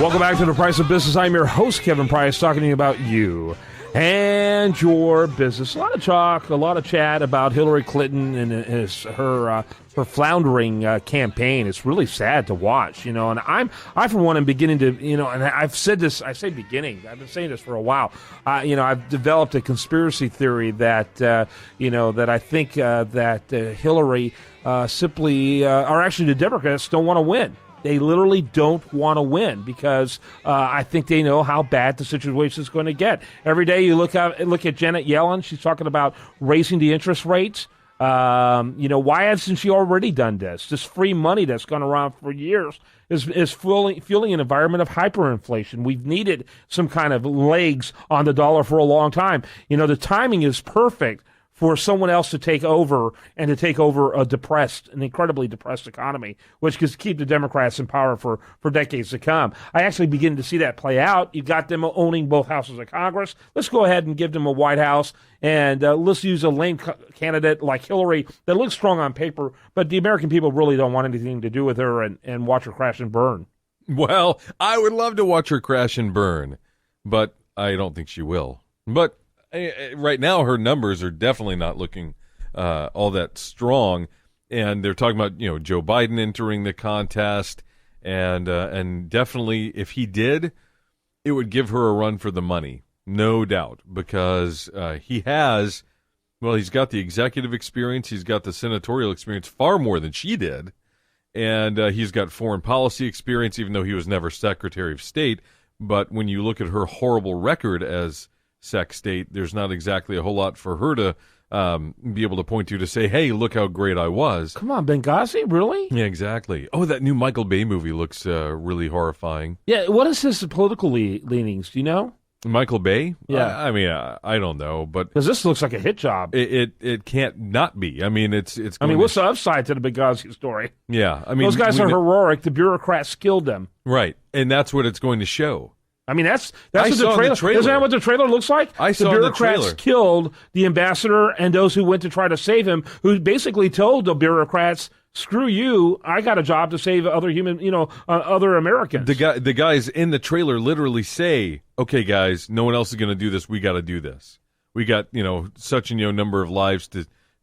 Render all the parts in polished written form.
Welcome back to The Price of Business. I'm your host, Kevin Price, talking to you about you and your business. A lot of talk, a lot of chat about Hillary Clinton and her floundering campaign. It's really sad to watch, and I for one am beginning to, and I've said this, I say beginning, I've been saying this for a while. I've developed a conspiracy theory that, that I think that Hillary simply, or actually the Democrats don't want to win. They literally don't want to win because I think they know how bad the situation is going to get. Every day you look at Janet Yellen, she's talking about raising the interest rates. Why hasn't she already done this? This free money that's gone around for years is fueling an environment of hyperinflation. We've needed some kind of legs on the dollar for a long time. The timing is perfect for someone else to take over and to take over an incredibly depressed economy, which could keep the Democrats in power for decades to come. I actually begin to see that play out. You got them owning both houses of Congress. Let's go ahead and give them a White House, and let's use a lame candidate like Hillary that looks strong on paper, but the American people really don't want anything to do with her and watch her crash and burn. Well, I would love to watch her crash and burn, but I don't think she will. But right now, her numbers are definitely not looking all that strong, and they're talking about Joe Biden entering the contest, and definitely if he did, it would give her a run for the money, no doubt, because he's got the executive experience, he's got the senatorial experience far more than she did, and he's got foreign policy experience, even though he was never Secretary of State. But when you look at her horrible record as Sec State, there's not exactly a whole lot for her to be able to point to say, hey, look how great I was. Come on, Benghazi, really? Yeah, exactly. Oh, that new Michael Bay movie looks really horrifying. Yeah, what is his political leanings? Do you know? Michael Bay? Yeah. I don't know, but because this looks like a hit job. It can't not be. I mean, it's. What's the upside to the Benghazi story? Yeah, those guys are heroic. The bureaucrats killed them. Right, and that's what it's going to show. That's what the trailer. Isn't that what the trailer looks like? I saw the bureaucrats killed the ambassador and those who went to try to save him, who basically told the bureaucrats, "Screw you! I got a job to save other other Americans." The guys in the trailer literally say, "Okay, guys, no one else is going to do this. We got to do this. We got such number of lives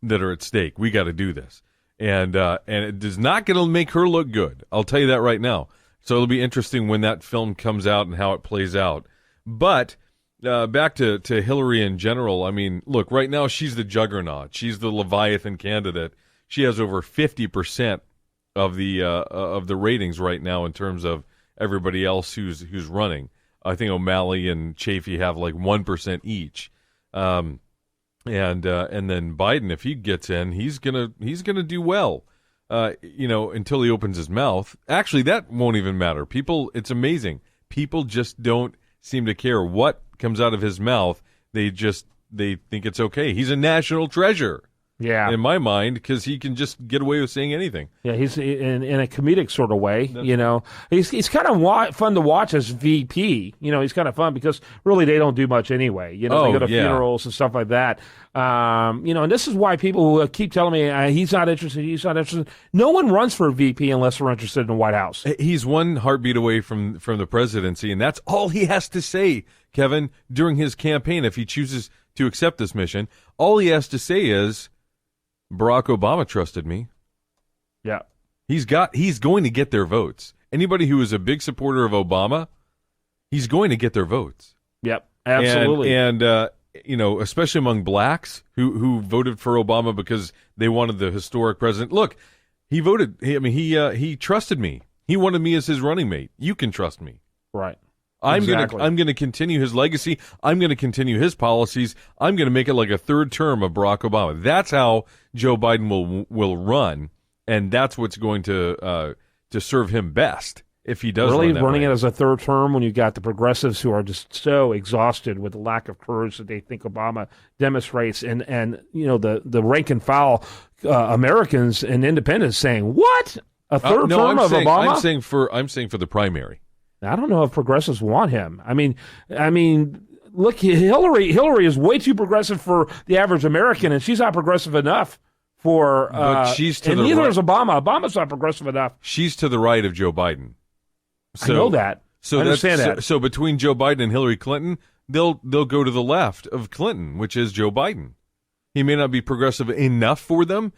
that are at stake. We got to do this." And it is not going to make her look good. I'll tell you that right now. So it'll be interesting when that film comes out and how it plays out. But back to Hillary in general, look, right now she's the juggernaut. She's the Leviathan candidate. She has over 50% of the ratings right now in terms of everybody else who's running. I think O'Malley and Chafee have like 1% each. And then Biden, if he gets in, he's gonna do well. Until he opens his mouth. Actually, that won't even matter. It's amazing. People just don't seem to care what comes out of his mouth. They think it's okay. He's a national treasure. Yeah. In my mind, because he can just get away with saying anything. Yeah, he's in a comedic sort of way, He's kind of fun to watch as VP. He's kind of fun because really they don't do much anyway. They go to funerals and stuff like that. And this is why people who keep telling me he's not interested. No one runs for a VP unless they're interested in the White House. He's one heartbeat away from the presidency, and that's all he has to say, Kevin, during his campaign. If he chooses to accept this mission, all he has to say is, Barack Obama trusted me. Yeah. He's going to get their votes. Anybody who is a big supporter of Obama, he's going to get their votes. Yep, absolutely. And especially among blacks who voted for Obama because they wanted the historic president. Look, he voted. He trusted me. He wanted me as his running mate. You can trust me. Right. I'm going to continue his legacy. I'm going to continue his policies. I'm going to make it like a third term of Barack Obama. That's how Joe Biden will run, and that's what's going to serve him best if he does. Really, run running way. it as a third term when you got the progressives who are just so exhausted with the lack of courage that they think Obama demonstrates, and the rank and file Americans and independents saying, "What? A third term of Obama?" I'm saying for the primary. I don't know if progressives want him. Look, Hillary is way too progressive for the average American, and she's not progressive enough for. But she's to and the neither right. is Obama. Obama's not progressive enough. She's to the right of Joe Biden. I know that. So I understand that. So between Joe Biden and Hillary Clinton, they'll go to the left of Clinton, which is Joe Biden. He may not be progressive enough for them,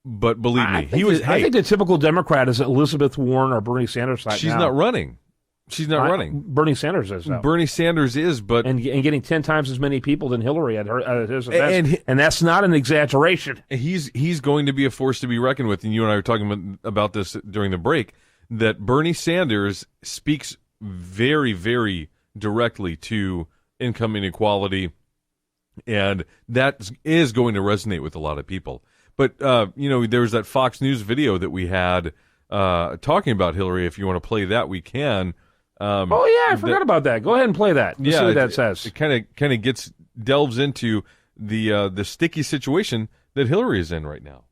but believe me, I think the typical Democrat is Elizabeth Warren or Bernie Sanders. She's not running. She's not running. Bernie Sanders is, though. Bernie Sanders is, but and getting 10 times as many people than Hillary at his events, and that's not an exaggeration. He's going to be a force to be reckoned with. And you and I were talking about this during the break, that Bernie Sanders speaks very, very directly to income inequality, and that is going to resonate with a lot of people. But there was that Fox News video that we had talking about Hillary. If you want to play that, we can. I forgot about that. Go ahead and play that. Let's see what that says. It kind of delves into the sticky situation that Hillary is in right now.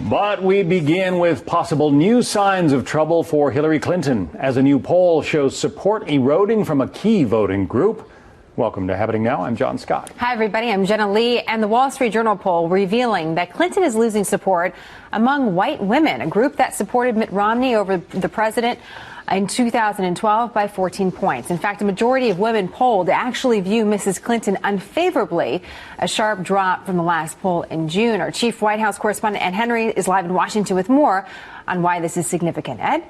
But we begin with possible new signs of trouble for Hillary Clinton as a new poll shows support eroding from a key voting group. Welcome to Happening Now. I'm John Scott. Hi, everybody. I'm Jenna Lee. And the Wall Street Journal poll revealing that Clinton is losing support among white women, a group that supported Mitt Romney over the president in 2012 by 14 points. In fact, a majority of women polled actually view Mrs. Clinton unfavorably, a sharp drop from the last poll in June. Our chief White House correspondent, Ed Henry, is live in Washington with more on why this is significant. Ed?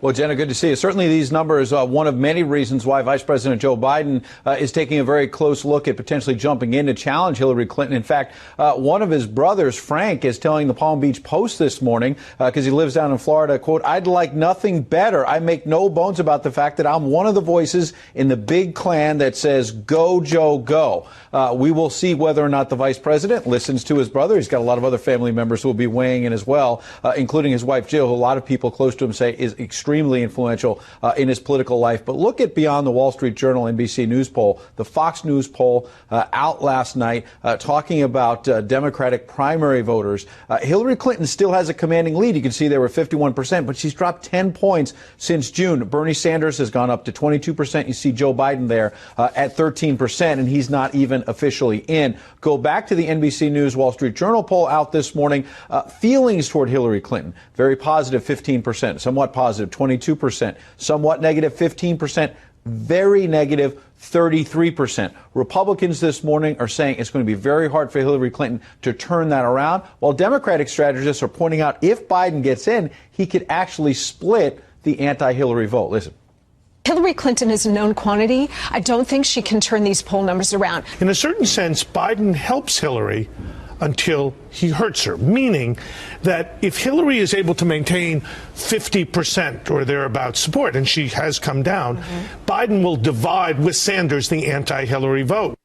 Well, Jenna, good to see you. Certainly these numbers are one of many reasons why Vice President Joe Biden is taking a very close look at potentially jumping in to challenge Hillary Clinton. In fact, one of his brothers, Frank, is telling the Palm Beach Post this morning, because he lives down in Florida, quote, "I'd like nothing better. I make no bones about the fact that I'm one of the voices in the big clan that says, go, Joe, go." We will see whether or not the vice president listens to his brother. He's got a lot of other family members who will be weighing in as well, including his wife, Jill, who a lot of people close to him say is extremely influential in his political life. But look at beyond the Wall Street Journal NBC News poll, the Fox News poll out last night talking about Democratic primary voters. Hillary Clinton still has a commanding lead. You can see they were 51%, but she's dropped 10 points since June. Bernie Sanders has gone up to 22%. You see Joe Biden there at 13%, and he's not even officially in. Go back to the NBC News Wall Street Journal poll out this morning. Feelings toward Hillary Clinton, very positive 15%, somewhat positive 22%, somewhat negative 15%, very negative 33%. Republicans this morning are saying it's going to be very hard for Hillary Clinton to turn that around, while Democratic strategists are pointing out if Biden gets in, he could actually split the anti-Hillary vote. Listen. Hillary Clinton is a known quantity. I don't think she can turn these poll numbers around. In a certain sense, Biden helps Hillary until he hurts her, meaning that if Hillary is able to maintain 50% or thereabouts support, and she has come down, Biden will divide with Sanders the anti-Hillary vote.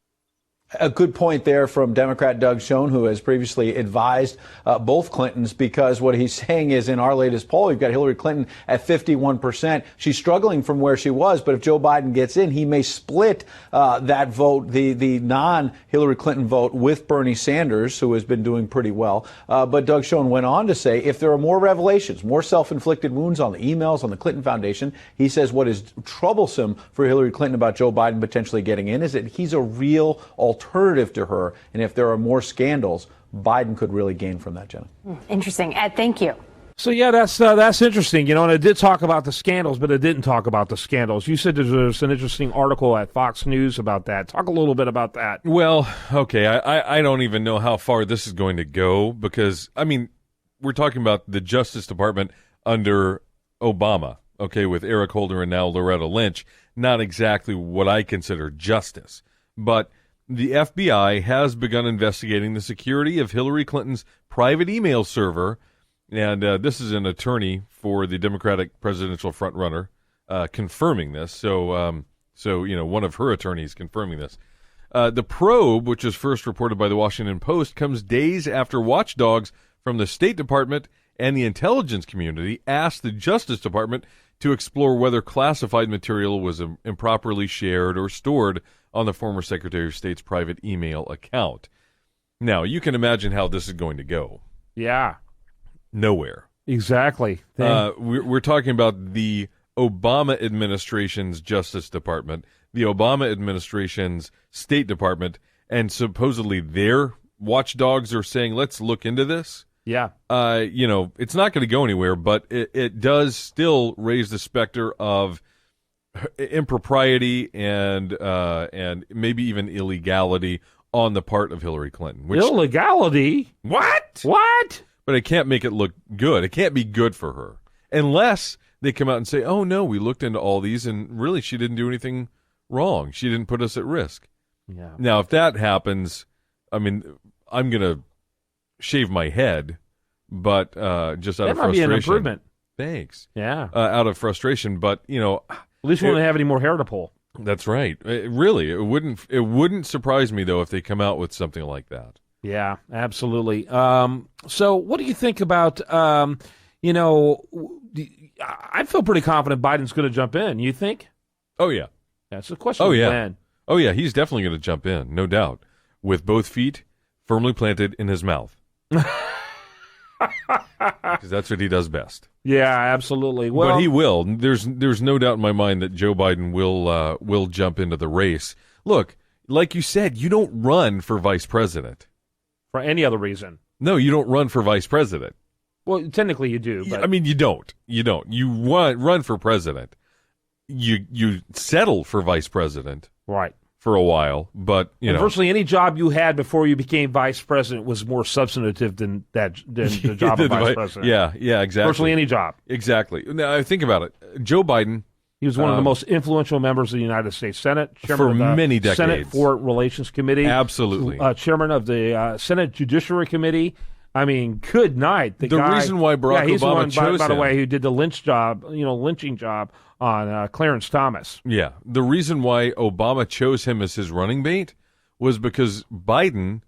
A good point there from Democrat Doug Schoen, who has previously advised both Clintons, because what he's saying is in our latest poll, you've got Hillary Clinton at 51%. She's struggling from where she was, but if Joe Biden gets in, he may split that vote, the non-Hillary Clinton vote, with Bernie Sanders, who has been doing pretty well. But Doug Schoen went on to say if there are more revelations, more self-inflicted wounds on the emails, on the Clinton Foundation, he says what is troublesome for Hillary Clinton about Joe Biden potentially getting in is that he's a real alternative to her, and if there are more scandals, Biden could really gain from that, Jenna. Interesting. Ed, thank you. So, yeah, that's interesting. And it did talk about the scandals, but it didn't talk about the scandals. You said there's an interesting article at Fox News about that. Talk a little bit about that. Well, okay, I don't even know how far this is going to go because, we're talking about the Justice Department under Obama, okay, with Eric Holder and now Loretta Lynch. Not exactly what I consider justice, but the FBI has begun investigating the security of Hillary Clinton's private email server, and this is an attorney for the Democratic presidential frontrunner confirming this. So, one of her attorneys confirming this. The probe, which was first reported by the Washington Post, comes days after watchdogs from the State Department and the intelligence community asked the Justice Department to explore whether classified material was improperly shared or stored on the former Secretary of State's private email account. Now, you can imagine how this is going to go. Yeah. Nowhere. Exactly. We're talking about the Obama administration's Justice Department, the Obama administration's State Department, and supposedly their watchdogs are saying, let's look into this. Yeah. It's not going to go anywhere, but it does still raise the specter of impropriety and maybe even illegality on the part of Hillary Clinton. Illegality? What? What? But it can't make it look good. It can't be good for her unless they come out and say, "Oh no, we looked into all these, and really, she didn't do anything wrong. She didn't put us at risk." Yeah. Now, if that happens, I mean, I'm gonna shave my head, but just out of frustration. That might be an improvement. Thanks. Yeah. Out of frustration, but at least we won't have any more hair to pull. That's right. It wouldn't surprise me though if they come out with something like that. Yeah, absolutely. So, what do you think about? I feel pretty confident Biden's going to jump in. You think? Oh yeah. That's the question. Oh yeah. When. Oh yeah. He's definitely going to jump in, no doubt, with both feet firmly planted in his mouth. Because that's what he does best. Yeah, absolutely. Well, but he will. There's no doubt in my mind that Joe Biden will jump into the race. Look, like you said, you don't run for vice president for any other reason. No, you don't run for vice president. Well, technically you do. But... I mean, you don't. You don't. You run for president. You settle for vice president. Right. For a while, but virtually any job you had before you became vice president was more substantive than the job of vice president. Yeah, exactly. Virtually any job. Exactly. Now, think about it. Joe Biden. He was one of the most influential members of the United States Senate, chairman for of the many decades. Senate Foreign Relations Committee. Absolutely. Chairman of the Senate Judiciary Committee. I mean, good night. The reason why Barack he's Obama the one, chose by the him. way, who did the lynching job on Clarence Thomas. Yeah. The reason why Obama chose him as his running mate was because Biden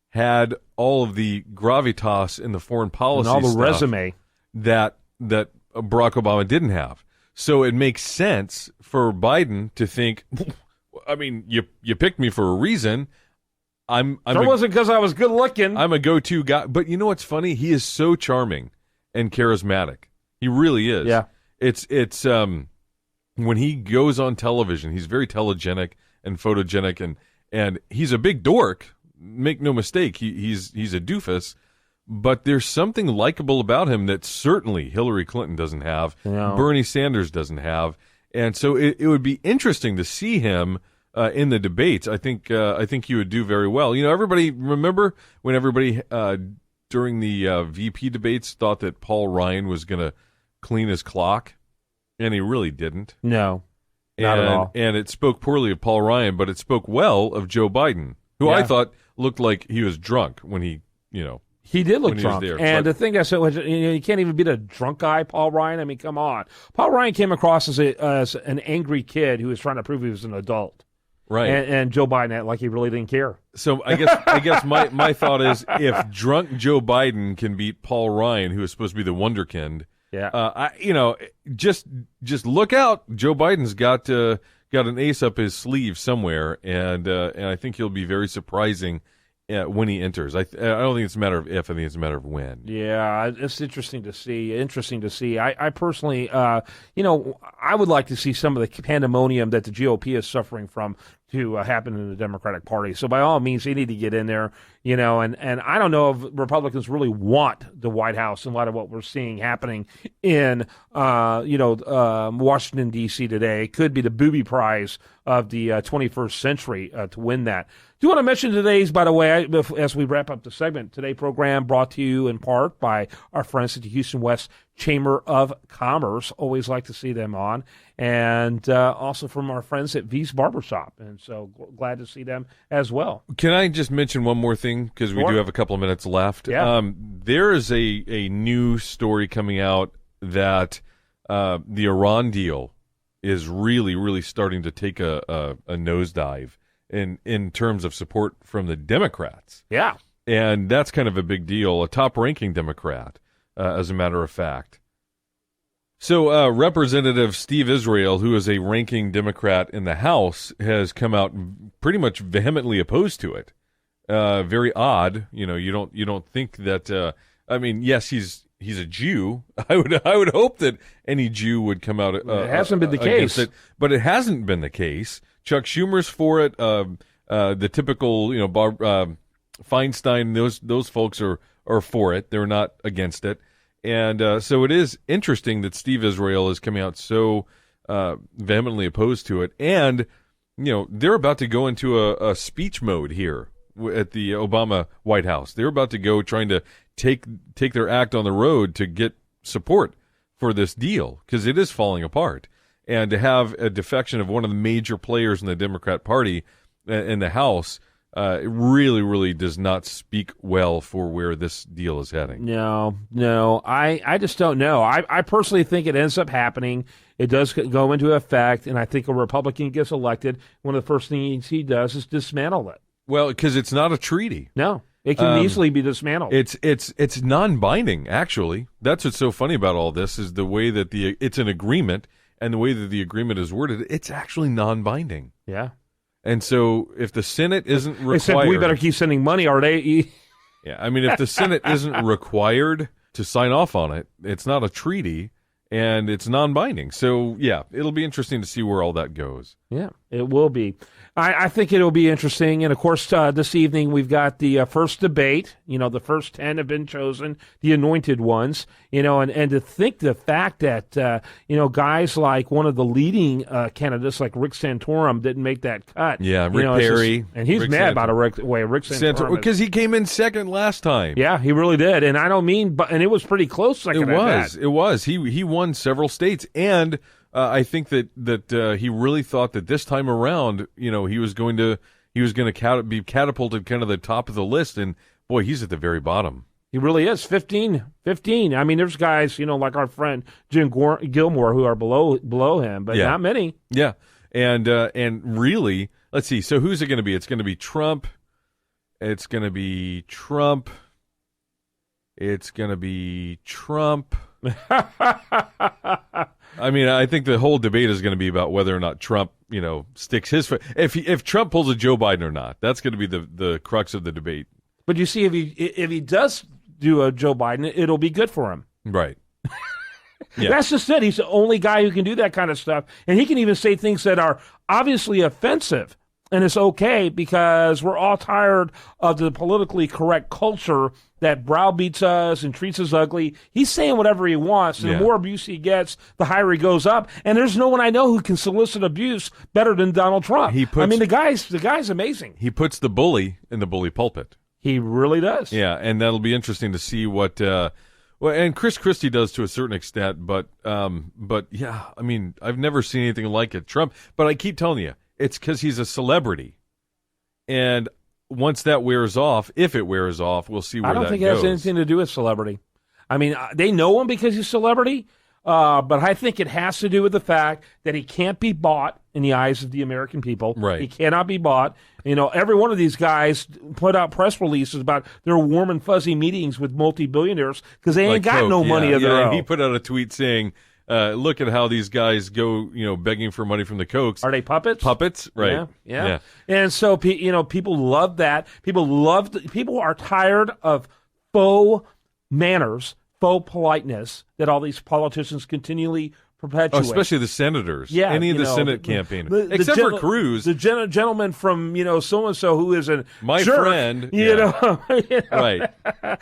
had all of the gravitas in the foreign policy and all the stuff resume that Barack Obama didn't have. So it makes sense for Biden to think, I mean, you picked me for a reason. It wasn't because I was good looking. I'm a go-to guy. But you know what's funny? He is so charming and charismatic. He really is. Yeah. It's when he goes on television, he's very telegenic and photogenic, and he's a big dork. Make no mistake, he's a doofus. But there's something likable about him that certainly Hillary Clinton doesn't have, Bernie Sanders doesn't have, and so it would be interesting to see him in the debates. I think he would do very well. Everybody remember when everybody during the VP debates thought that Paul Ryan was going to clean his clock. And he really didn't. No, not at all. And it spoke poorly of Paul Ryan, but it spoke well of Joe Biden, who I thought looked like he was drunk when he did look drunk. And the thing I said was, you can't even beat a drunk guy, Paul Ryan. I mean, come on. Paul Ryan came across as an angry kid who was trying to prove he was an adult. Right. And Joe Biden, like he really didn't care. So I guess my thought is, if drunk Joe Biden can beat Paul Ryan, who is supposed to be the wonderkind. Yeah. Just look out. Joe Biden's got an ace up his sleeve somewhere, and I think he'll be very surprising when he enters. I don't think it's a matter of if. I think it's a matter of when. Yeah, it's interesting to see. I personally, I would like to see some of the pandemonium that the GOP is suffering from to happen in the Democratic Party. So by all means, they need to get in there, and I don't know if Republicans really want the White House in light of what we're seeing happening in, Washington, D.C. today. It could be the booby prize of the 21st century to win that. Do you want to mention today's, by the way, as we wrap up the segment, today's program brought to you in part by our friends at the Houston West Chamber of Commerce. Always like to see them on. And also from our friends at V's Barbershop. And so glad to see them as well. Can I just mention one more thing? Because we do have a couple of minutes left. Yeah. There is a new story coming out that the Iran deal is really, really starting to take a nosedive in terms of support from the Democrats. Yeah. And that's kind of a big deal, a top-ranking Democrat, as a matter of fact. So Representative Steve Israel, who is a ranking Democrat in the House, has come out pretty much vehemently opposed to it. Very odd. You don't think that. I mean, yes, he's a Jew. I would hope that any Jew would come out. It hasn't been the case, but it hasn't been the case. Chuck Schumer's for it. The typical, Feinstein. Those folks are are for it. They're not against it. And so it is interesting that Steve Israel is coming out so vehemently opposed to it. And, they're about to go into a speech mode here at the Obama White House. They're about to go trying to take their act on the road to get support for this deal because it is falling apart. And to have a defection of one of the major players in the Democrat Party in the House it really, really does not speak well for where this deal is heading. No, I just don't know. I personally think it ends up happening. It does go into effect, and I think a Republican gets elected. One of the first things he does is dismantle it. Well, because it's not a treaty. No, it can easily be dismantled. It's non-binding, actually. That's what's so funny about all this is the way that it's an agreement, and the way that the agreement is worded, it's actually non-binding. Yeah. And so if the Senate isn't required... Except we better keep sending money, are they? Yeah, I mean, if the Senate isn't required to sign off on it, it's not a treaty, and it's non-binding. So, yeah, it'll be interesting to see where all that goes. Yeah, it will be. I think it'll be interesting. And, of course, this evening we've got the first debate. The first 10 have been chosen, the anointed ones. And to think the fact that, guys like one of the leading candidates like Rick Santorum didn't make that cut. Yeah, Rick Perry. And he's mad about Rick Santorum. Because he came in second last time. Yeah, he really did. And I don't mean, and it was pretty close. It was. He won several states. And I think that he really thought that this time around, he was going to be catapulted kind of the top of the list, and boy, he's at the very bottom. He really is. 15. I mean, there's guys, like our friend Jim Gilmore who are below him, but not many. Yeah, and really, let's see. So who's it going to be? It's going to be Trump. It's going to be Trump. It's going to be Trump. I mean, I think the whole debate is going to be about whether or not Trump, sticks his foot. If Trump pulls a Joe Biden or not, that's going to be the crux of the debate. But you see, if he does do a Joe Biden, it'll be good for him. Right. Yeah. That's just it. He's the only guy who can do that kind of stuff, and he can even say things that are obviously offensive. And it's okay because we're all tired of the politically correct culture that browbeats us and treats us ugly. He's saying whatever he wants. And the more abuse he gets, the higher he goes up. And there's no one I know who can solicit abuse better than Donald Trump. The guy's amazing. He puts the bully in the bully pulpit. He really does. Yeah, and that'll be interesting to see what and Chris Christie does to a certain extent, but yeah, I mean, I've never seen anything like it. Trump, but I keep telling you, it's because he's a celebrity. And once that wears off, if it wears off, we'll see where that goes. I don't think it has anything to do with celebrity. I mean, they know him because he's a celebrity, but I think it has to do with the fact that he can't be bought in the eyes of the American people. Right. He cannot be bought. Every one of these guys put out press releases about their warm and fuzzy meetings with multi-billionaires because they ain't got no money of their own. He put out a tweet saying, look at how these guys go, begging for money from the Kochs. Are they puppets? Puppets, right? Yeah. And so, people love that. People are tired of faux manners, faux politeness that all these politicians continually perpetuate. Oh, especially the senators. Yeah, any of the Senate campaigners, except for Cruz, the gentleman from so and so who is my jerk, friend. Right,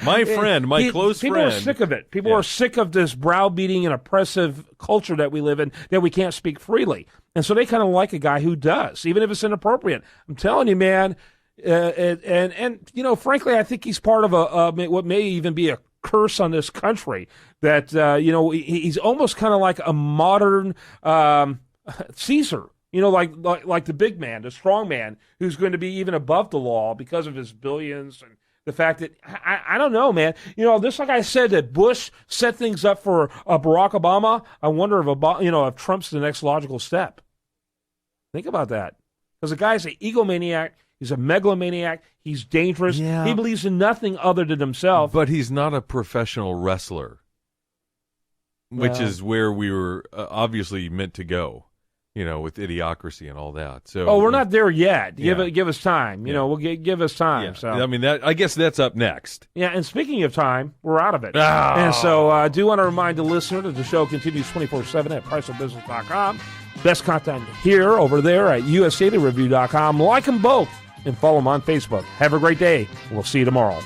my friend, my close people friend. People are sick of it. People are sick of this browbeating and oppressive culture that we live in, that we can't speak freely, and so they kind of like a guy who does, even if it's inappropriate. I'm telling you, man. And frankly, I think he's part of what may even be a curse on this country, that he's almost kind of like a modern Caesar, like the big man, the strong man, who's going to be even above the law because of his billions and the fact that I don't know, man. Just like I said that Bush set things up for Barack Obama, I wonder if Trump's the next logical step. Think about that, because the guy's an egomaniac. He's a megalomaniac. He's dangerous. Yeah. He believes in nothing other than himself. But he's not a professional wrestler, which is where we were obviously meant to go, with idiocracy and all that. So, we're not there yet. Give us time. We'll give us time. Yeah. So I mean, I guess that's up next. Yeah, and speaking of time, we're out of it. And so I do want to remind the listener that the show continues 24/7 at priceofbusiness.com. Best content here, over there at USDailyReview.com. Like them both and follow them on Facebook. Have a great day. We'll see you tomorrow.